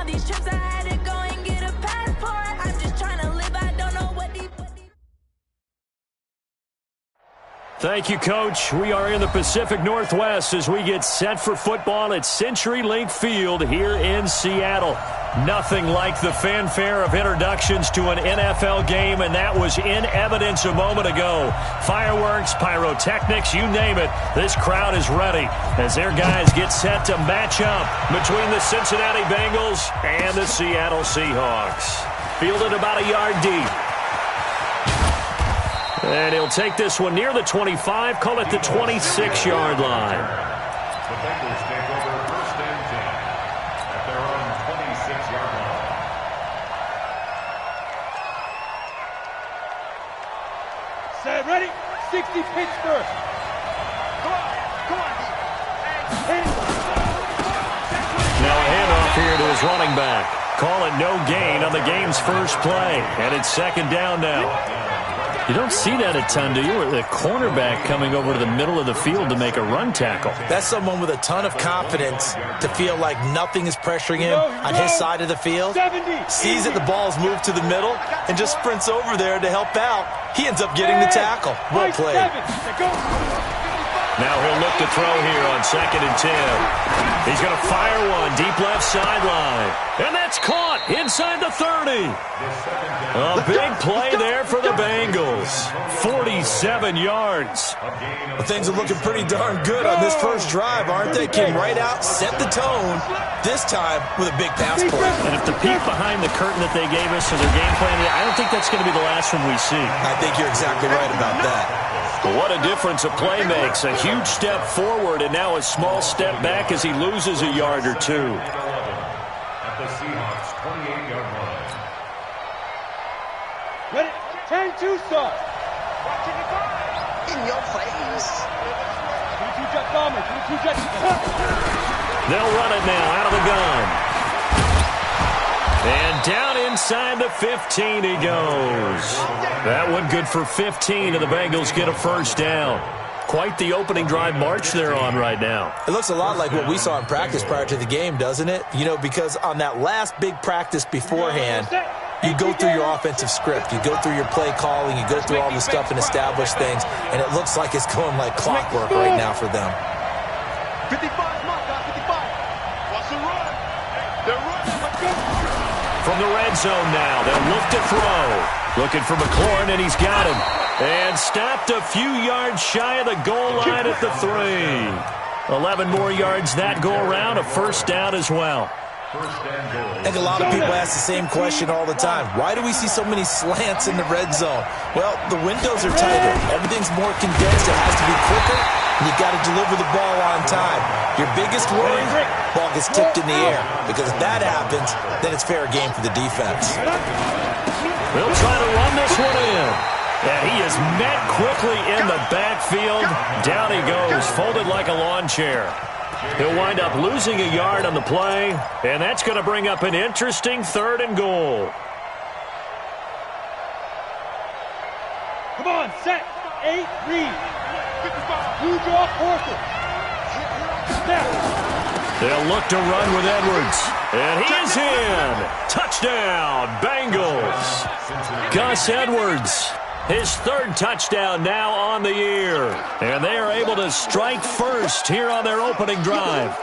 all these trips, I had to go and get a passport. I'm just trying to live, I don't know what these... Thank you, Coach. We are in the Pacific Northwest as we get set for football at CenturyLink Field here in Seattle. Nothing like the fanfare of introductions to an NFL game, and that was in evidence a moment ago. Fireworks, pyrotechnics, you name it. This crowd is ready as their guys get set to match up between the Cincinnati Bengals and the Seattle Seahawks. Fielded about a yard deep. And he'll take this one near the 25, call it the 26-yard line. The Bengals take over first and 10 at their own 26-yard line. Set, ready? 60 pitch first. Come on. Now a handoff here to his running back. Call it no gain on the game's first play. And it's second down now. You don't see that a ton, do you? The cornerback coming over to the middle of the field to make a run tackle. That's someone with a ton of confidence to feel like nothing is pressuring him on his side of the field. Sees that the ball's moved to the middle and just sprints over there to help out. He ends up getting the tackle. Well played. Now he'll look to throw here on second and 10. He's going to fire one deep left sideline. And that's caught inside the 30. A big play there for the Bengals. 47 yards. Well, things are looking pretty darn good on this first drive, aren't they? Came right out, set the tone, this time with a big pass play. And if the peek behind the curtain that they gave us to their game plan, I don't think that's going to be the last one we see. I think you're exactly right about that. What a difference a play makes. A huge step forward and now a small step back as he loses a yard or two. At the Seahawks 28-yard line. Ready? 10-2 start. In your face. 22 jet bomber. 22 jet. They'll run it now out of the gun. And down inside the 15 he goes. That one good for 15, and the Bengals get a first down. Quite the opening drive march they're on right now. It looks a lot like what we saw in practice prior to the game, doesn't it? You know, because on that last big practice beforehand, you go through your offensive script. You go through your play calling. You go through all the stuff and establish things, and it looks like it's going like clockwork right now for them. 55, mark, 55. What's the run? They're running. Let's go. From the red zone now, they'll look to throw. Looking for McLaurin, and he's got him. And stopped a few yards shy of the goal line at the 3. 11 more yards that go around, a first down as well. I think a lot of people ask the same question all the time. Why do we see so many slants in the red zone? Well, the windows are tighter. Everything's more condensed. It has to be quicker, and you've got to deliver the ball on time. Your biggest worry, ball gets tipped in the air. Because if that happens, then it's fair game for the defense. They'll try to run this one in. And he is met quickly in the backfield. Down he goes, folded like a lawn chair. He'll wind up losing a yard on the play, and that's going to bring up an interesting 3rd and goal. Come on, set. 8, read. Blue draw, Porter. They'll look to run with Edwards. And he is in. Touchdown, Bengals. Gus Edwards, his 3rd touchdown now on the year. And they are able to strike first here on their opening drive.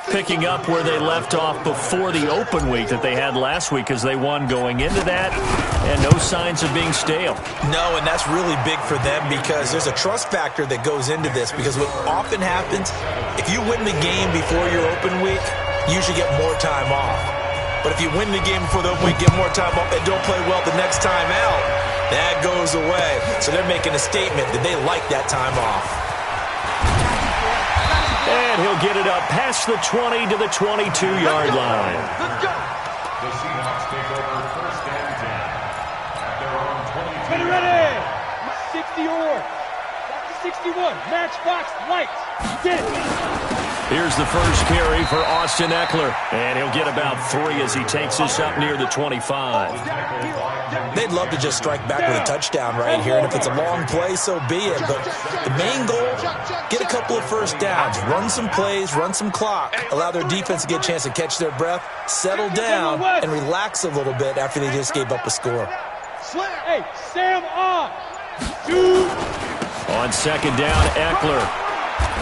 Picking up where they left off before the open week that they had last week as they won going into that. And no signs of being stale. No, and that's really big for them because there's a trust factor that goes into this. Because what often happens, if you win the game before your open week, you usually get more time off. But if you win the game before the open week, get more time off, and don't play well the next time out, that goes away. So they're making a statement that they like that time off. And he'll get it up past the 20 to the 22-yard line. The Seahawks take over first and 10 at their own 22. Ready. 60 or 61. Matchbox lights. Get it. Here's the first carry for Austin Eckler. And he'll get about 3 as he takes this up near the 25. They'd love to just strike back with a touchdown right here. And if it's a long play, so be it. But the main goal, get a couple of first downs. Run some plays, run some clock. Allow their defense to get a chance to catch their breath, settle down, and relax a little bit after they just gave up a score. Hey, Sam on. On second down, Eckler.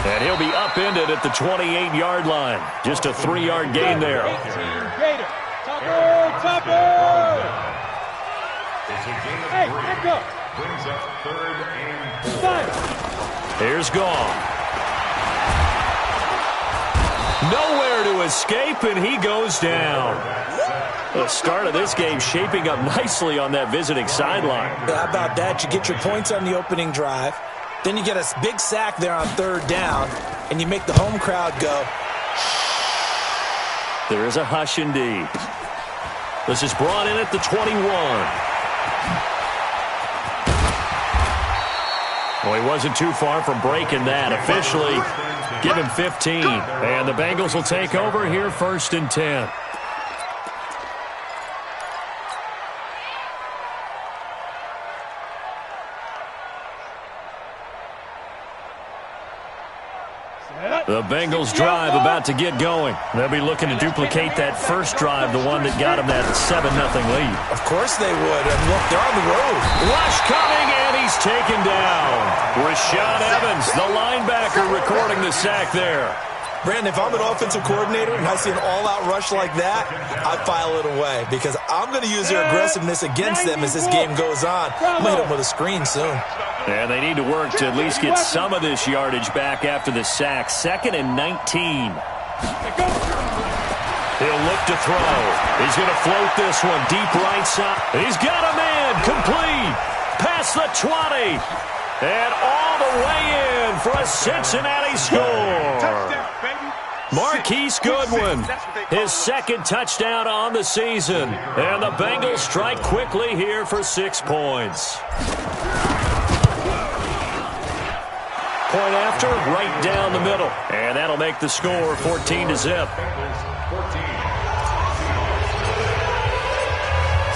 And he'll be upended at the 28-yard line. Just a 3-yard gain there. Topper! It's a gain of 3. Hey, Echo! Brings up 3rd and 4. Here's Gone. Nowhere to escape, and he goes down. The start of this game shaping up nicely on that visiting sideline. How about that? You get your points on the opening drive. Then you get a big sack there on 3rd down, and you make the home crowd go. There is a hush indeed. This is brought in at the 21. Well, he wasn't too far from breaking that. Officially, give him 15. And the Bengals will take over here 1st and 10. The Bengals drive about to get going. They'll be looking to duplicate that first drive, the one that got them that 7-0 lead. Of course they would. And look, they're on the road. Rush coming, and he's taken down. Rashad Evans, the linebacker, recording the sack there. Brandon, if I'm an offensive coordinator and I see an all-out rush like that, I file it away because I'm going to use their aggressiveness against them as this game goes on. I'm going to hit them with a screen soon. And they need to work to at least get some of this yardage back after the sack. 2nd and 19. He'll look to throw. He's going to float this one deep right side. He's got a man complete. Past the 20. And all the way in for a Cincinnati score. Marquise Goodwin, his 2nd touchdown on the season. And the Bengals strike quickly here for 6 points. Point after, right down the middle. And that'll make the score 14-0.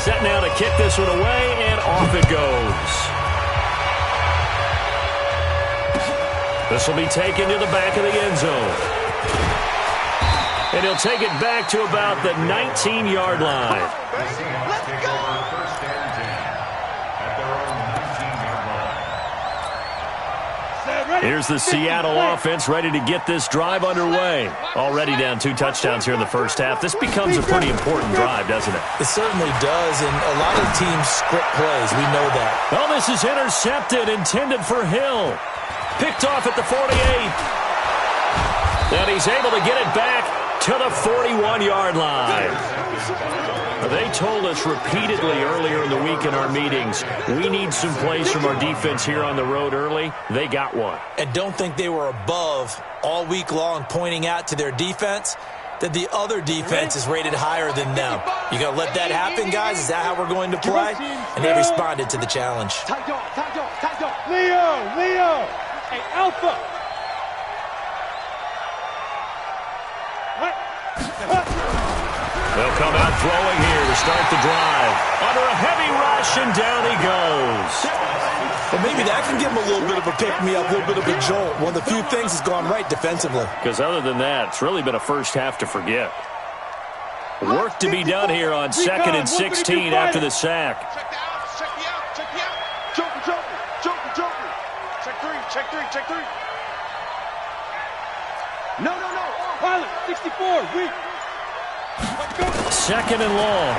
Set now to kick this one away, and off it goes. This will be taken to the back of the end zone. And he'll take it back to about the 19-yard line. Let's go! 1st and 10 at their own 19-yard line. Here's the Seattle offense ready to get this drive underway. Already down 2 touchdowns here in the first half. This becomes a pretty important drive, doesn't it? It certainly does, and a lot of teams script plays. We know that. Well, this is intercepted, intended for Hill. Picked off at the 48. And he's able to get it back to the 41-yard line. They told us repeatedly earlier in the week in our meetings, we need some plays from our defense here on the road early. They got one. And don't think they were above all week long pointing out to their defense that the other defense is rated higher than them. You going to let that happen, guys? Is that how we're going to play? And they responded to the challenge. Leo! Hey, Alpha! They'll come out throwing here to start the drive. Under a heavy rush, and down he goes. Well, maybe that can give him a little bit of a pick-me-up, a little bit of a jolt. One of the few things has gone right defensively. Because other than that, it's really been a first half to forget. Work to be done here on 2nd and 16 after the sack. Check me out. Joker. Check three. No. Pilot, 64, weak. 2nd and long.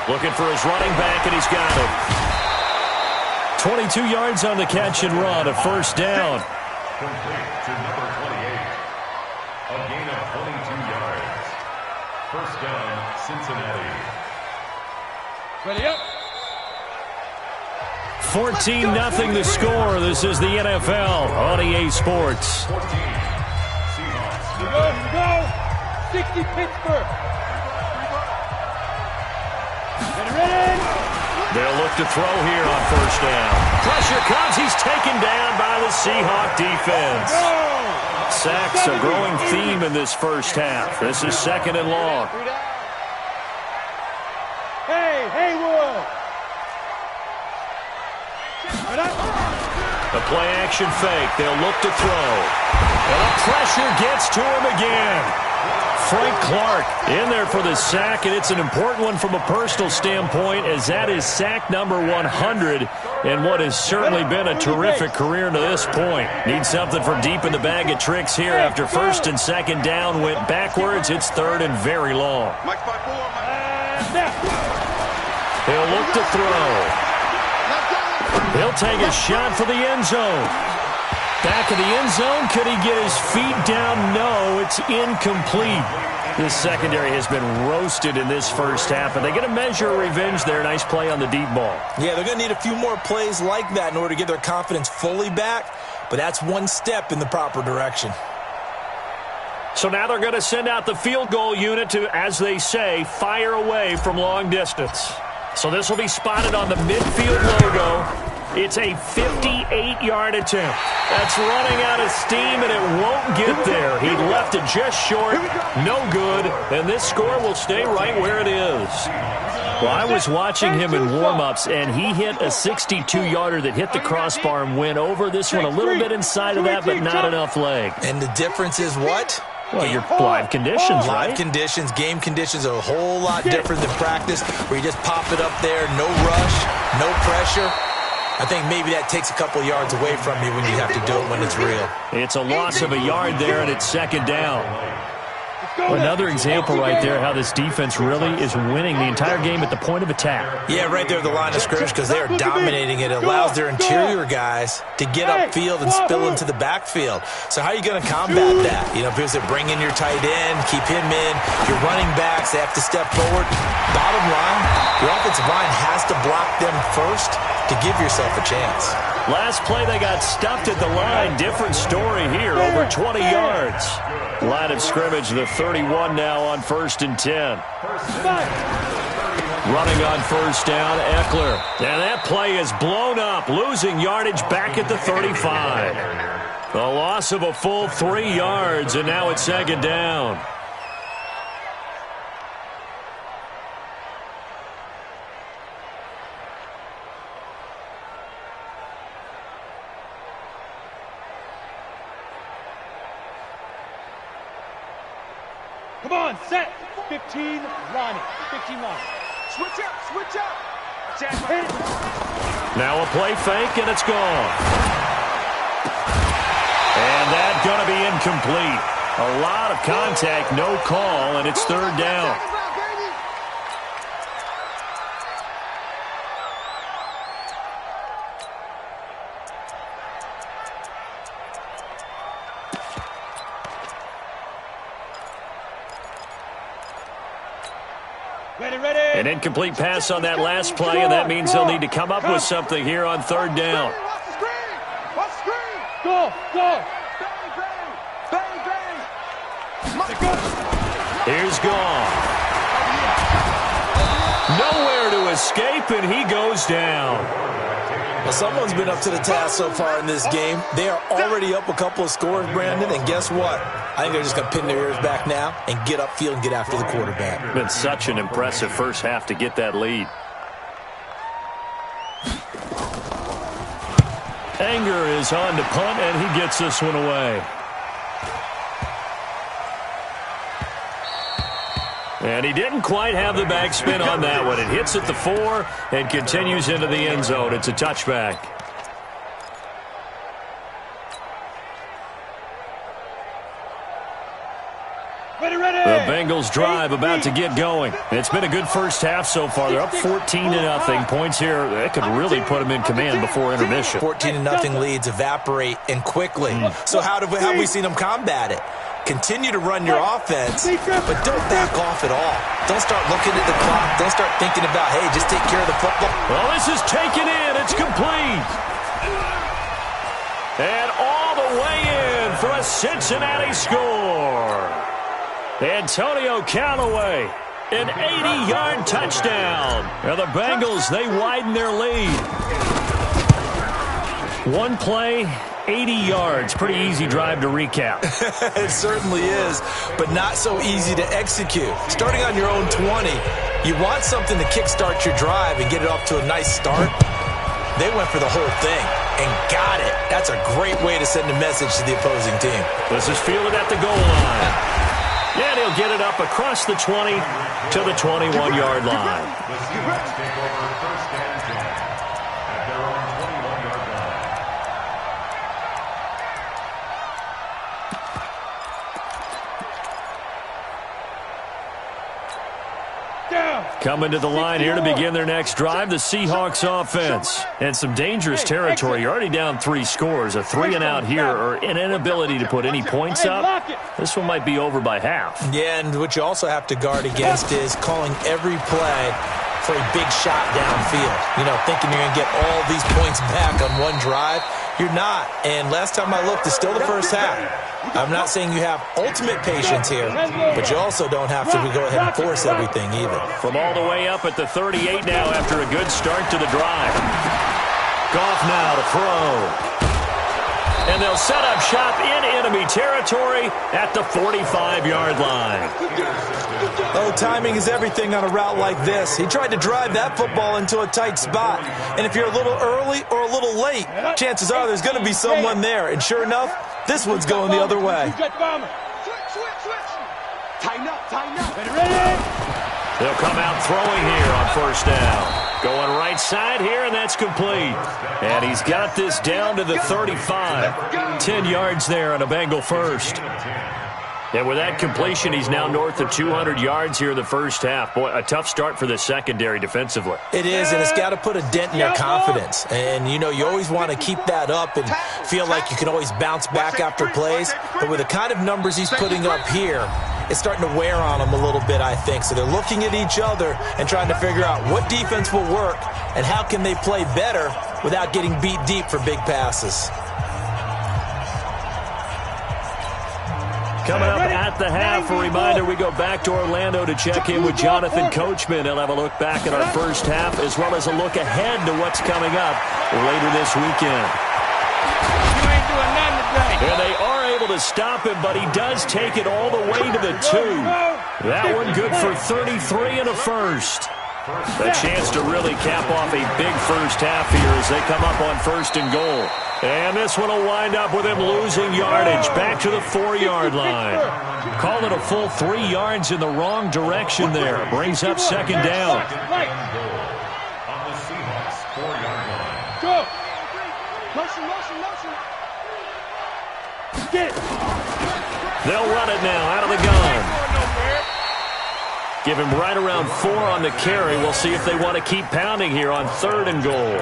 Looking for his running back, and he's got it. 22 yards on the catch and run, a first down. Complete to number 28. A gain of 22 yards. First down, Cincinnati. Ready up. 14-0 the score. This is the NFL on EA Sports. 14. Seahawks. Here we go. 60 Pittsburgh. Ready. They'll look to throw here on first down. Pressure comes. He's taken down by the Seahawk defense. Sacks a growing theme in this first half. This is second and long. Hey, Haywood! The play-action fake. They'll look to throw. And the pressure gets to him again. Frank Clark in there for the sack, and it's an important one from a personal standpoint, as that is sack number 100 and what has certainly been a terrific career to this point. Need something from deep in the bag of tricks here after first and second down went backwards. It's third and very long. He'll look to throw. He'll take a shot for the end zone. Back of the end zone. Could he get his feet down? No, it's incomplete. This secondary has been roasted in this first half, and they're going to measure revenge there. Nice play on the deep ball. Yeah, they're going to need a few more plays like that in order to get their confidence fully back, but that's one step in the proper direction. So now they're going to send out the field goal unit to, as they say, fire away from long distance. So this will be spotted on the midfield logo. It's a 58-yard attempt. That's running out of steam, and it won't get there. He left it just short. No good, and this score will stay right where it is. Well, I was watching him in warm-ups, and he hit a 62-yarder that hit the crossbar and went over. This one a little bit inside of that, but not enough leg. And the difference is what? Well, your live conditions, right? Live conditions, game conditions are a whole lot different than practice, where you just pop it up there, no rush, no pressure. I think maybe that takes a couple yards away from you when you have to do it when it's real. It's a loss of a yard there, and it's second down. Another example right there how this defense really is winning the entire game at the point of attack. Yeah, right there at the line of scrimmage, because they are dominating it. It allows their interior guys to get upfield and spill into the backfield. So how are you going to combat that? You know, because they bring in your tight end, keep him in. Your running backs, they have to step forward. Bottom line, your offensive line has to block them first to give yourself a chance. Last play, they got stuffed at the line. Different story here, over 20 yards. Line of scrimmage, the 31 now on 1st and 10. Running on first down, Eckler. And that play is blown up, losing yardage back at the 35. A loss of a full 3 yards, and now it's second down. Come on, set. 15, line it. 15 line. Switch up, switch up. Hit it. Now a play fake, and it's gone. And that's going to be incomplete. A lot of contact, no call, and it's third down. An incomplete pass on that last play, and that means they'll need to come up with something here on third down. Go, go. Here's gone. Nowhere to escape, and he goes down. Well, someone's been up to the task so far in this game. They are already up a couple of scores, Brandon, and guess what? I think they're just going to pin their ears back now and get upfield and get after the quarterback. Been such an impressive first half to get that lead. Anger is on to punt, and he gets this one away. And he didn't quite have the backspin on that one. It hits at the 4 and continues into the end zone. It's a touchback. The Bengals drive about to get going. It's been a good first half so far. They're up 14-0. Points here, that could really put them in command before intermission. 14-0 leads evaporate and quickly. So how have we seen them combat it? Continue to run your offense, but don't back off at all. Don't start looking at the clock. Don't start thinking about, hey, just take care of the football. Well, this is taken in. It's complete. And all the way in for a Cincinnati score. Antonio Callaway An 80-yard touchdown. And the Bengals, they widen their lead. One play, 80 yards. Pretty easy drive to recap. It certainly is, but not so easy to execute. Starting on your own 20, you want something to kickstart your drive and get it off to a nice start. They went for the whole thing and got it. That's a great way to send a message to the opposing team. This is fielded at the goal line. And he'll get it up across the 20 to the 21-yard line. The Seahawks take over 1st and 10 at their own 21-yard line. Coming to the line here to begin their next drive, the Seahawks offense. And some dangerous territory. You're already down 3 scores. A 3-and-out here or an inability to put any points up. This one might be over by half. Yeah, and what you also have to guard against is calling every play for a big shot downfield. You know, thinking you're going to get all these points back on one drive. You're not. And last time I looked, it's still the first half. I'm not saying you have ultimate patience here, but you also don't have to go ahead and force everything either. From all the way up at the 38 now after a good start to the drive. Goff now to throw. And they'll set up shop in enemy territory at the 45-yard line. Oh, timing is everything on a route like this. He tried to drive that football into a tight spot. And if you're a little early or a little late, chances are there's going to be someone there. And sure enough, this one's going the other way. Tighten up. They'll come out throwing here on 1st down. Going right side here, and that's complete. And he's got this down to the 35. 10 yards there on a Bengal first. And with that completion, he's now north of 200 yards here in the first half. Boy, a tough start for the secondary defensively. It is, and it's got to put a dent in their confidence. And, you know, you always want to keep that up and feel like you can always bounce back after plays. But with the kind of numbers he's putting up here, it's starting to wear on them a little bit, I think. So they're looking at each other and trying to figure out what defense will work and how can they play better without getting beat deep for big passes. Coming up at the half, a reminder, we go back to Orlando to check in with Jonathan Coachman. He'll have a look back at our first half as well as a look ahead to what's coming up later this weekend. You ain't doing nothing today. And they are able to stop him, but he does take it all the way to the 2. That one good for 33 and a first. A chance to really cap off a big first half here as they come up on 1st and goal. And this one will wind up with him losing yardage back to the 4-yard line. Call it a full 3 yards in the wrong direction there. Brings up 2nd down. On the Seahawks 4-yard line. Go. Motion. Get it. They'll run it now out of the gun. Give him right around 4 on the carry. We'll see if they want to keep pounding here on 3rd and goal.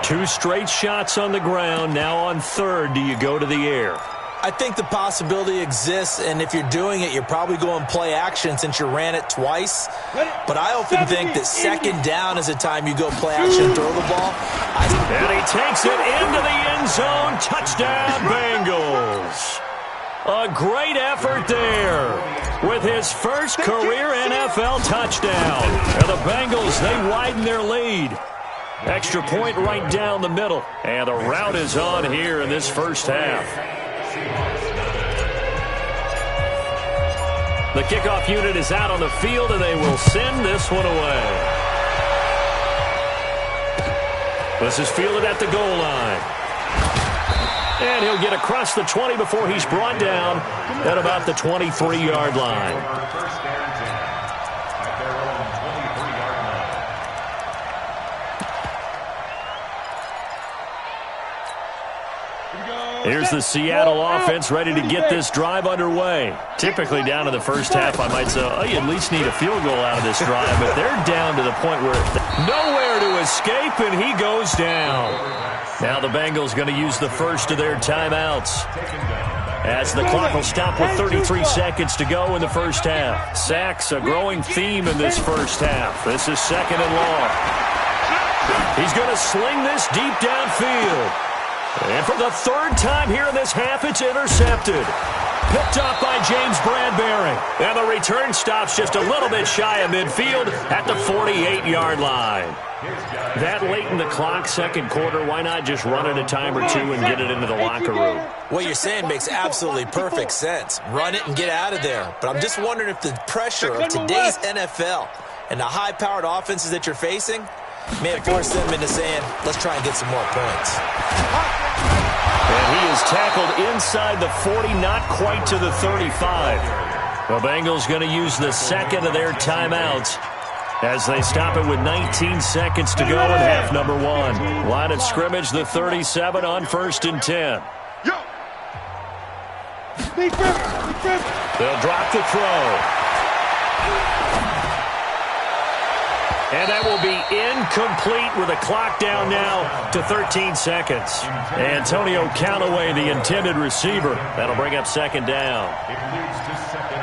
2 straight shots on the ground. Now on 3rd, do you go to the air? I think the possibility exists, and if you're doing it, you're probably going play action since you ran it twice. But I often think that 2nd down is a time you go play action and throw the ball. And he takes it into the end zone. Touchdown, Bengals. A great effort there with his first career NFL touchdown. And the Bengals, they widen their lead. Extra point right down the middle. And the route is on here in this first half. The kickoff unit is out on the field, and they will send this one away. This is fielded at the goal line. And he'll get across the 20 before he's brought down at about the 23-yard line. First and 10 at their own 23-yard line. Here's the Seattle offense ready to get this drive underway. Typically down to the first half, I might say, oh, you at least need a field goal out of this drive, but they're down to the point where nowhere to escape, and he goes down. Now the Bengals going to use the first of their timeouts as the clock will stop with 33 seconds to go in the first half. Sacks, a growing theme in this first half. This is 2nd and long. He's going to sling this deep downfield. And for the 3rd time here in this half, it's intercepted. Picked off by James Bradbury. And the return stops just a little bit shy of midfield at the 48-yard line. That late in the clock, second quarter, why not just run it a time or two and get it into the locker room? What you're saying makes absolutely perfect sense. Run it and get out of there. But I'm just wondering if the pressure of today's NFL and the high-powered offenses that you're facing may have forced them into saying, let's try and get some more points. And he is tackled inside the 40, not quite to the 35. The Bengals going to use the second of their timeouts as they stop it with 19 seconds to go in half number one. Line of scrimmage, the 37 on 1st and 10. They'll drop the throw. And that will be incomplete with a clock down now to 13 seconds. Antonio Callaway, the intended receiver. That'll bring up second down. It leads to second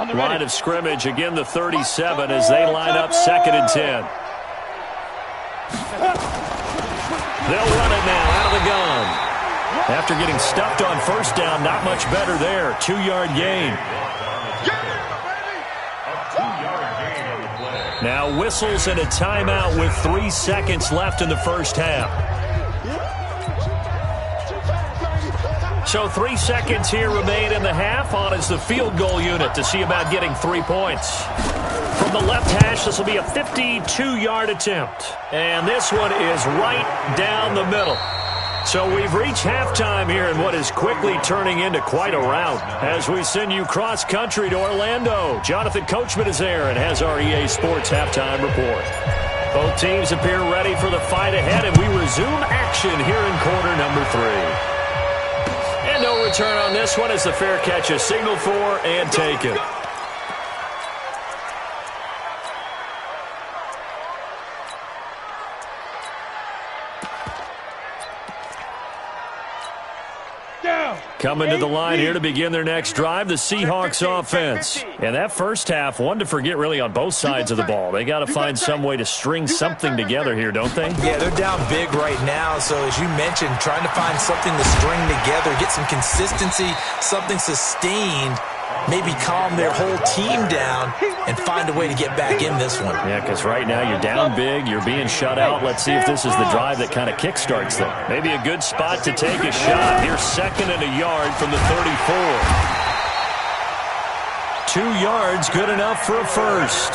and 10. Line of scrimmage, again the 37 as they line up second and 10. They'll run it now out of the gun. After getting stuffed on first down, not much better there. 2-yard gain. Now whistles and a timeout with 3 seconds left in the first half. So 3 seconds here remain in the half. On is the field goal unit to see about getting 3 points. From the left hash, this will be a 52-yard attempt. And this one is right down the middle. So we've reached halftime here in what is quickly turning into quite a rout. As we send you cross-country to Orlando, Jonathan Coachman is there and has our EA Sports halftime report. Both teams appear ready for the fight ahead, and we resume action here in quarter number 3. And no return on this one as the fair catch is signaled for and taken. Coming to the line here to begin their next drive, the Seahawks offense. And that first half, one to forget really on both sides of the ball. They got to find some way to string something together here, don't they? Yeah, they're down big right now. So as you mentioned, trying to find something to string together, get some consistency, something sustained, maybe calm their whole team down and find a way to get back in this one. Yeah, because right now you're down big, you're being shut out. Let's see if this is the drive that kind of kickstarts them. Maybe a good spot to take a shot. Here's second and a yard from the 34. 2 yards, good enough for a first.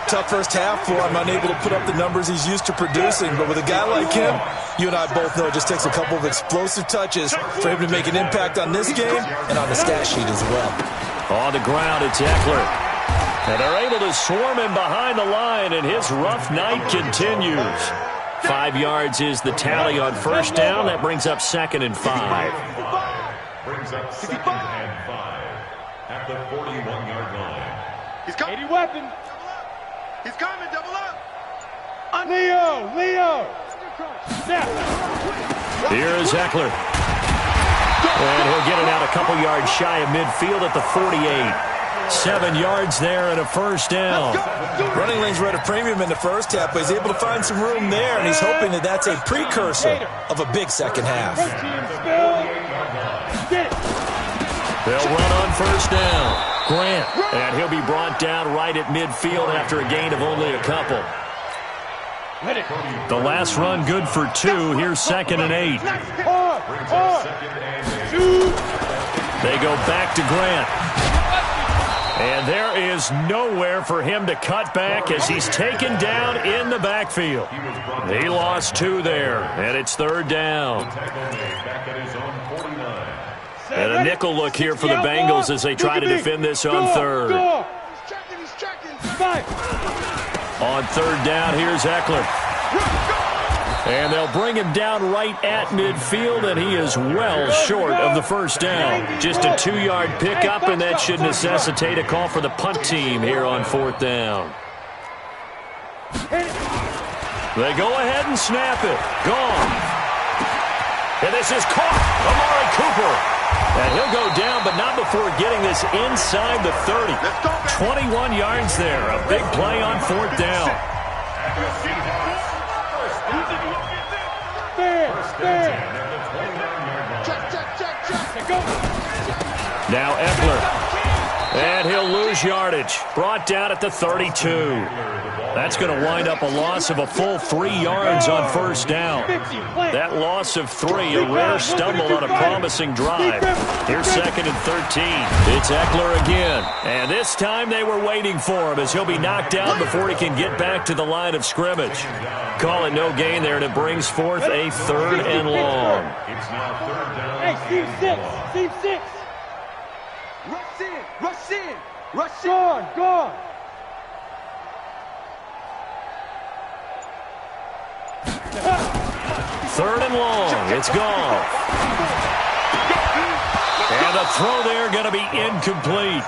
Tough first half for him, unable to put up the numbers he's used to producing. But with a guy like him, you and I both know it just takes a couple of explosive touches for him to make an impact on this game and on the stat sheet as well. On the ground, it's Eckler. And they're able to swarm him behind the line, and his rough night continues. 5 yards is the tally on first down. That brings up second and 5. Brings up second and 5 at the 41-yard line. He's coming. 80 weapon. He's coming. Double up. Leo. Snap. Here is Eckler. And he'll get it out a couple yards shy of midfield at the 48. 7 yards there and a first down. Running lanes were at a premium in the first half, but he's able to find some room there, and he's hoping that that's a precursor of a big second half. They'll run on first down. Grant. And he'll be brought down right at midfield after a gain of only a couple. The last run good for 2. Here's second and 8. They go back to Grant. And there is nowhere for him to cut back as he's taken down in the backfield. He lost 2 there, and it's third down. And a nickel look here for the Bengals as they try to defend this on third. On third down, here's Eckler. And they'll bring him down right at midfield, and he is well short of the first down. Just a 2-yard pickup, and that should necessitate a call for the punt team here on fourth down. They go ahead and snap it. Gone. And this is caught. Amari Cooper. And he'll go down, but not before getting this inside the 30. 21 yards there. A big play on fourth down. Now Eckler. And he'll lose yardage. Brought down at the 32. That's going to wind up a loss of a full 3 yards on first down. That loss of 3, a rare stumble on a promising drive. Here's 2nd and 13. It's Eckler again. And this time they were waiting for him as he'll be knocked down before he can get back to the line of scrimmage. Call it no gain there, and it brings forth a 3rd and long. It's now 3rd down. Hey, Steve 6. Steve 6. Rush in. Rush in. Rush in. Gone. 3rd and long. It's gone. And the throw there going to be incomplete.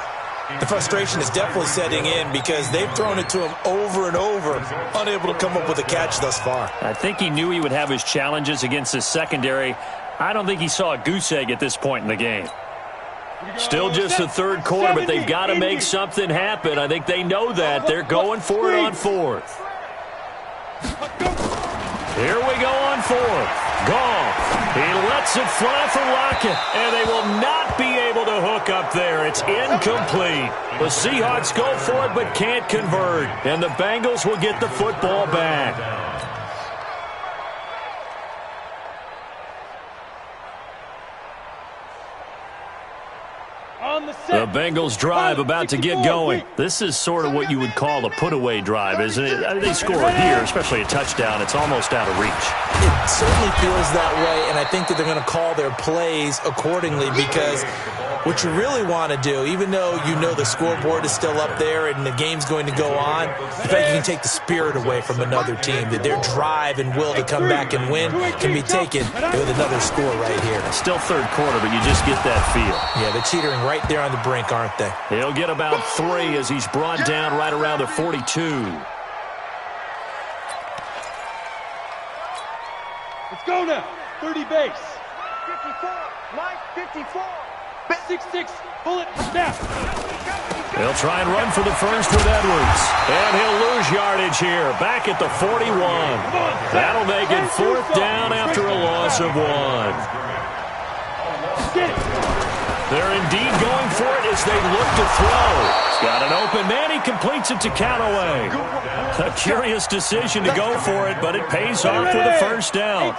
The frustration is definitely setting in because they've thrown it to him over and over, unable to come up with a catch thus far. I think he knew he would have his challenges against his secondary. I don't think he saw a goose egg at this point in the game. Still just the 3rd quarter, but they've got to make something happen. I think they know that. They're going for it on 4th. Here we go on 4th. Goff. He lets it fly for Lockett, and they will not be able to hook up there. It's incomplete. The Seahawks go for it but can't convert, and the Bengals will get the football back. The Bengals drive about to get going. This is sort of what you would call a put-away drive, isn't it? They score here, especially a touchdown. It's almost out of reach. It certainly feels that way, and I think that they're going to call their plays accordingly because what you really want to do, even though you know the scoreboard is still up there and the game's going to go on, in fact, you can take the spirit away from another team, that their drive and will to come back and win can be taken with another score right here. Still 3rd quarter, but you just get that feel. Yeah, they're teetering right there on the brink, aren't they? He'll get about 3 as he's brought down right around the 42. Let's go now. 30 base. 54. Mike, 54. 6-6. Bullet. Snap. They'll try and run for the first with Edwards. And he'll lose yardage here. Back at the 41. That'll make it 4th down after a loss of 1. They're indeed going for it as they look to throw. He's got an open man. He completes it to Callaway. A curious decision to go for it, but it pays off with a 1st down.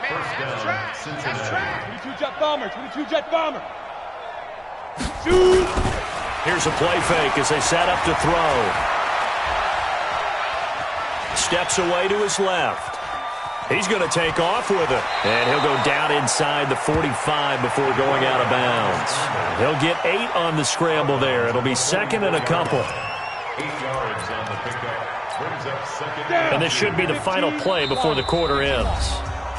First down, Cincinnati. 22 jet bomber. 22 jet bomber. Shoot. Here's a play fake as they set up to throw. Steps away to his left. He's going to take off with it. And he'll go down inside the 45 before going out of bounds. He'll get 8 on the scramble there. It'll be 2nd and a couple. 8 yards on the pickup. Brings up 2nd down. And this should be the final play before the quarter ends.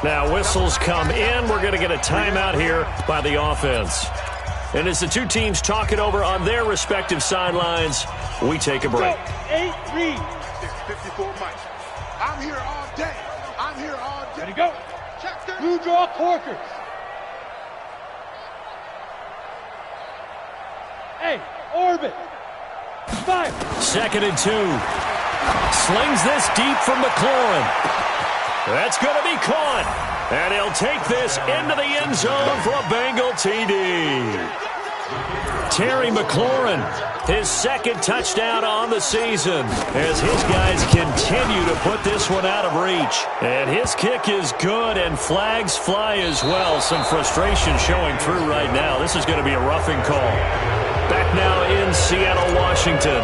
Now whistles come in. We're going to get a timeout here by the offense. And as the two teams talk it over on their respective sidelines, we take a break. 8 read. 54 Mike. I'm here all day. I'm here all day. Ready to go. Blue draw Corkers. Hey, orbit. 5. 2nd and 2. Slings this deep from McLaurin. That's going to be caught. And he'll take this into the end zone for a Bengal TD. Terry McLaurin, his 2nd touchdown on the season as his guys continue to put this one out of reach. And his kick is good, and flags fly as well. Some frustration showing through right now. This is going to be a roughing call. Back now in Seattle, Washington,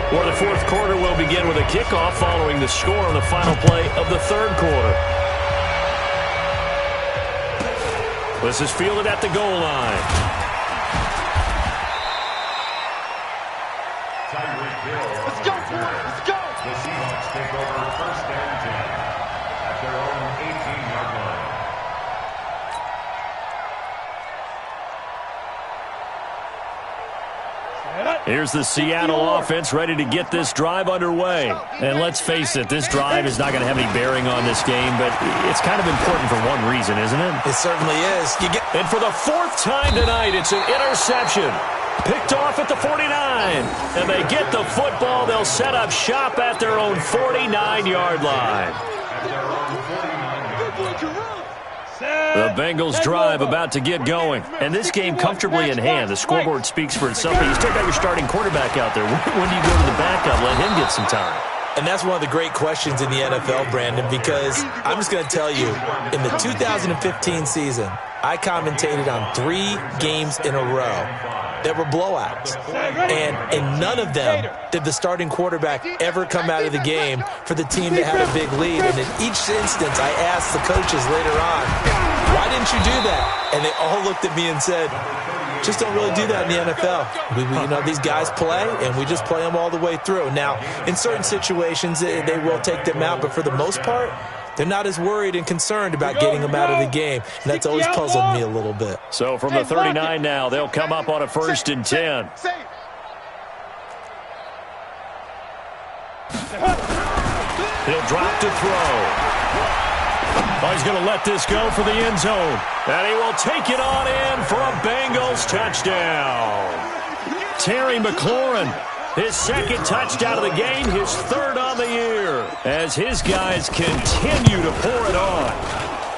where the 4th quarter will begin with a kickoff following the score on the final play of the 3rd quarter. This is fielded at the goal line. Let's go, boy. Let's go. The Seahawks take over 1st and 10 at their own 18-yard line. Here's the Seattle offense ready to get this drive underway. And let's face it, this drive is not going to have any bearing on this game, but it's kind of important for one reason, isn't it? It certainly is. And for the 4th time tonight, it's an interception. Picked off at the 49. And they get the football. They'll set up shop at their own 49-yard line. The Bengals drive about to get going. And this game comfortably in hand. The scoreboard speaks for itself. But you still got your starting quarterback out there. When do you go to the backup? Let him get some time. And that's one of the great questions in the NFL, Brandon, because I'm just going to tell you, in the 2015 season, I commentated on 3 games in a row that were blowouts. And in none of them did the starting quarterback ever come out of the game for the team that had a big lead. And in each instance, I asked the coaches later on, why didn't you do that? And they all looked at me and said, just don't really do that in the NFL. These guys play, and we just play them all the way through. Now, in certain situations, they will take them out, but for the most part, they're not as worried and concerned about getting them out of the game, and that's always puzzled me a little bit. So from the 39 now, they'll come up on a 1st and 10. He'll drop to throw. Oh, he's going to let this go for the end zone. And he will take it on in for a Bengals touchdown. Terry McLaurin, his 2nd touchdown of the game, his 3rd on the year, as his guys continue to pour it on.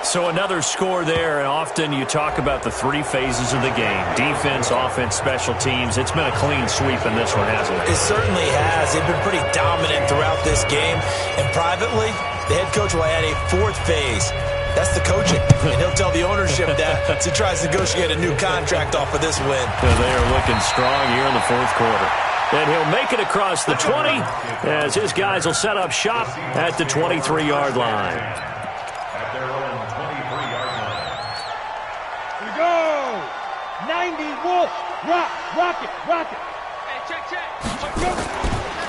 So another score there, and often you talk about the 3 phases of the game. Defense, offense, special teams. It's been a clean sweep in this one, hasn't it? It certainly has. They've been pretty dominant throughout this game. And privately, the head coach will add a 4th phase. That's the coaching. And he'll tell the ownership that as he tries to negotiate a new contract off of this win. They are looking strong here in the 4th quarter. And he'll make it across the 20 as his guys will set up shop at the 23-yard line. At their own 23-yard line. Here we go. 90 Wolf. Rock it. Hey, check.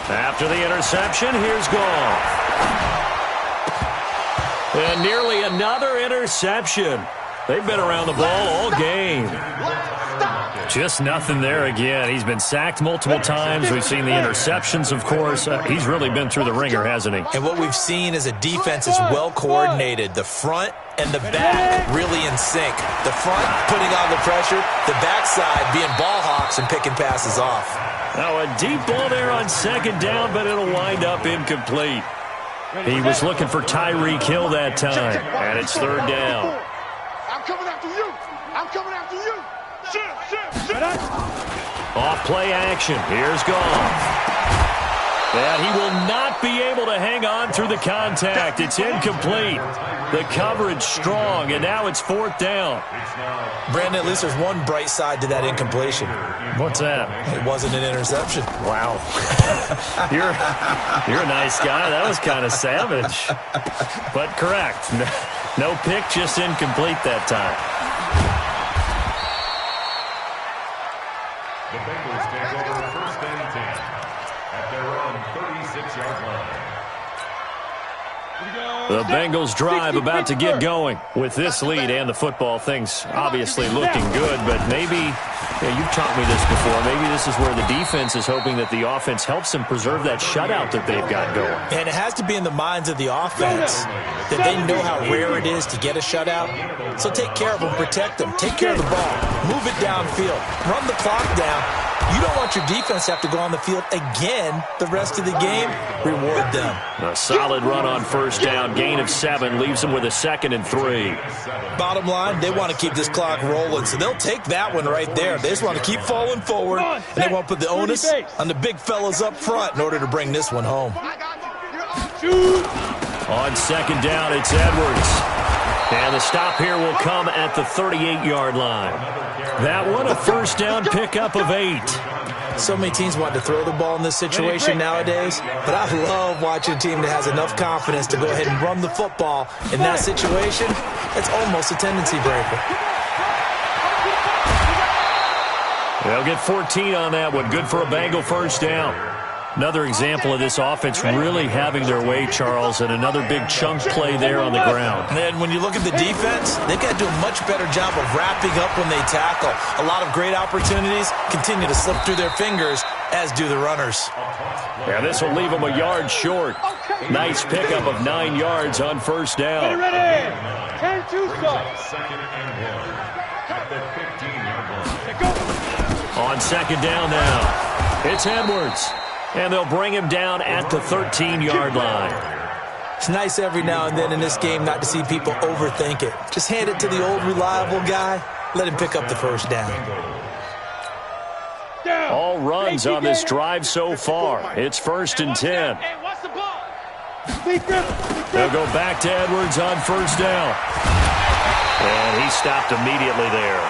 After the interception, here's Goff. And nearly another interception. They've been around the ball all game. Just nothing there again. He's been sacked multiple times. We've seen the interceptions, of course. He's really been through the ringer, hasn't he? And what we've seen is a defense that's well coordinated. The front and the back really in sync. The front putting on the pressure, the backside being ball hawks and picking passes off. Now a deep ball there on 2nd down, but it'll wind up incomplete. He was looking for Tyreek Hill that time, and it's 3rd down. I'm coming after you. Off play action. Here's Goff. And he will not be able to hang on through the contact. It's incomplete. The coverage strong, and now it's 4th down. Brandon, at least there's one bright side to that incompletion. What's that? It wasn't an interception. Wow. You're a nice guy. That was kind of savage. But correct. No pick, just incomplete that time. The Bengals take over 1st and 10 at their own 36-yard line. The Bengals drive about to get going. With this lead and the football, things obviously looking good, but maybe, you've taught me this before, maybe this is where the defense is hoping that the offense helps them preserve that shutout that they've got going. And it has to be in the minds of the offense that they know how rare it is to get a shutout. So take care of them, protect them, take care of the ball, move it downfield, run the clock down. You don't want your defense to have to go on the field again the rest of the game. Reward them. A solid run on 1st down. Gain of 7 leaves them with a 2nd and 3. Bottom line, they want to keep this clock rolling, so they'll take that one right there. They just want to keep falling forward, and they want to put the onus on the big fellas up front in order to bring this one home. On 2nd down, it's Edwards. And the stop here will come at the 38-yard line. That one, a 1st down pickup of 8. So many teams want to throw the ball in this situation nowadays, but I love watching a team that has enough confidence to go ahead and run the football in that situation. It's almost a tendency breaker. They'll get 14 on that one. Good for a Bengal 1st down. Another example of this offense really having their way, Charles, and another big chunk play there on the ground. And when you look at the defense, they've got to do a much better job of wrapping up when they tackle. A lot of great opportunities continue to slip through their fingers, as do the runners. Yeah, this will leave them a yard short. Nice pickup of 9 yards on 1st down. Ready. 10-2 start. 2nd and 1 at the 15-yard line. On 2nd down now, it's Edwards. And they'll bring him down at the 13-yard line. It's nice every now and then in this game not to see people overthink it. Just hand it to the old reliable guy. Let him pick up the first down. All runs on this drive so far. It's 1st and 10. They'll go back to Edwards on 1st down. And he stopped immediately there.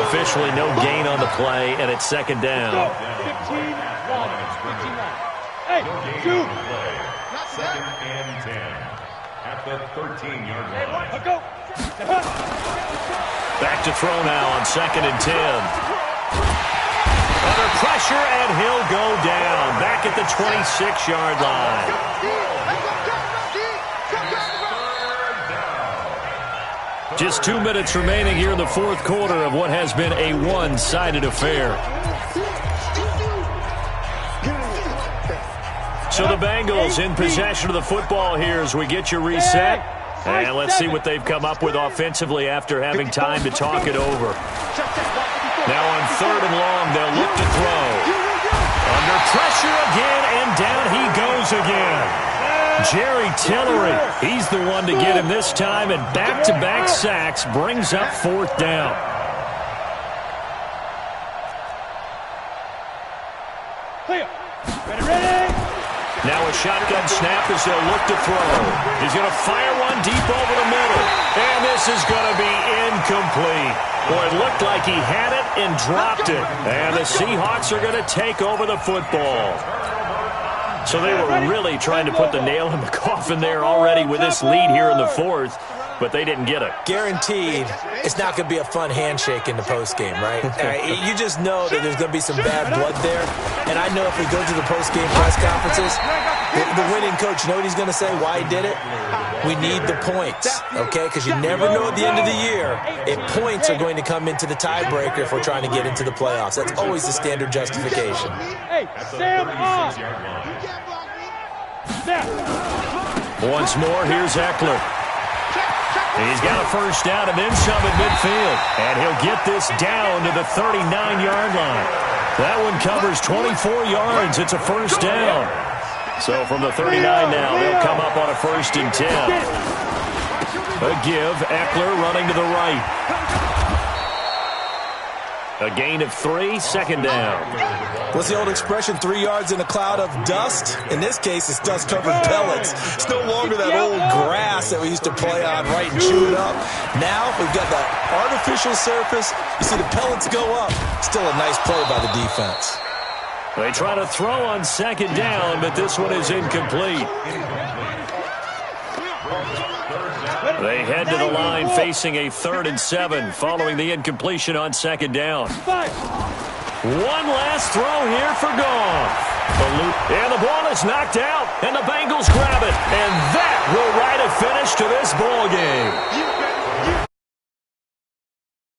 Officially no gain on the play, and it's 2nd down. 15, 2. 2nd and 10 at the 13-yard line. Go. Back to throw now on 2nd and 10. Under pressure, and he'll go down. Back at the 26-yard line. Just 2 minutes remaining here in the 4th quarter of what has been a one-sided affair. So the Bengals in possession of the football here as we get you reset. And let's see what they've come up with offensively after having time to talk it over. Now on 3rd and long, they'll look to throw. Under pressure again, and down he goes again. Jerry Tillery, he's the one to get him this time, and back-to-back sacks brings up 4th down. Clear. Ready. Now a shotgun snap as they'll look to throw. He's going to fire one deep over the middle. And this is going to be incomplete. Boy, it looked like he had it and dropped it. And the Seahawks are going to take over the football. So they were really trying to put the nail in the coffin there already with this lead here in the 4th. But they didn't get it. Guaranteed, it's not going to be a fun handshake in the postgame, right? You just know that there's going to be some bad blood there. And I know if we go to the postgame press conferences, the winning coach, you know what he's going to say, why he did it? We need the points, okay? Because you never know at the end of the year if points are going to come into the tiebreaker if we're trying to get into the playoffs. That's always the standard justification. Hey, Sam on. Once more, here's Eckler. He's got a 1st down and then some at midfield. And he'll get this down to the 39-yard line. That one covers 24 yards. It's a 1st down. So from the 39 now, they'll come up on a 1st and 10. A give, Eckler running to the right. A gain of 3, 2nd down. What's the old expression, 3 yards in a cloud of dust? In this case, it's dust-covered pellets. It's no longer that old grass that we used to play on, right, and chew it up. Now we've got the artificial surface. You see the pellets go up. Still a nice play by the defense. They try to throw on 2nd down, but this one is incomplete. They head to the line facing a 3rd and 7 following the incompletion on 2nd down. One last throw here for Goff. And the ball is knocked out, and the Bengals grab it. And that will write a finish to this ball game.